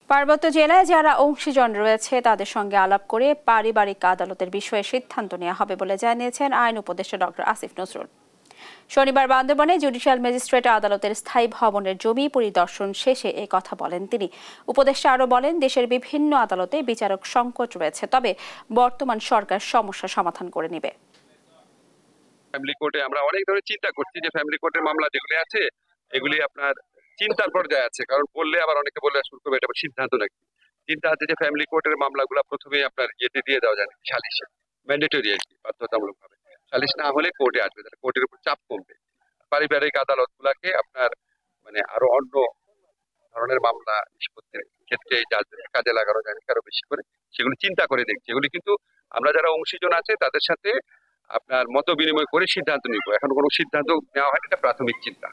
পার্বত্য জেলায় যারা অংশীজন রয়েছে তাদের সঙ্গে আলাপ করে পারিবারিক আদালতের বিষয়ে সিদ্ধান্ত নেওয়া হবে বলে জানিয়েছেন আইন উপদেষ্টা ডক্টর আসিফ নজরুল। শনিবার বান্দরবানে জুডিশিয়াল ম্যাজিস্ট্রেট আদালতের স্থায়ী ভবনের জমি পরিদর্শন শেষে এই কথা বলেন তিনি। উপদেষ্টা আরও বলেন, দেশের বিভিন্ন আদালতে বিচারক সংকট রয়েছে, তবে বর্তমান সরকার সমস্যা সমাধান করে নেবে। ফ্যামিলি কোর্টে আমরা অনেক ধরনের চিন্তা করছি যে ফ্যামিলি কোর্টের মামলা যেগুলি আছে এগুলি আপনার চিন্তার পর্যায়ে আছে, কারণ বললে আবার অনেকে বলে শুরু করবে এটা সিদ্ধান্ত নাকি। চিন্তা আছে যে ফ্যামিলি কোর্টের মামলাগুলো প্রথমে আপনার ইয়েতে দিয়ে দেওয়া যায় সালিশে, ম্যান্ডেটরি আর কি, বাধ্যতামূলক ভাবে। সালিশ না হলে কোর্টে আসবে, তাহলে কোর্টের উপর চাপ কমবে। পারিবারিক আদালত গুলাকে আপনার মানে আরো অন্য ধরনের মামলা নিষ্পত্তির ক্ষেত্রে জাজদের কাজে লাগানো যায় আরো বেশি করে, সেগুলো চিন্তা করে দেখছি। এগুলি কিন্তু আমরা যারা অংশীজন আছে তাদের সাথে আপনার মত বিনিময় করে সিদ্ধান্ত নিব। এখন কোনো সিদ্ধান্ত নেওয়া হয়নি, এটা প্রাথমিক চিন্তা।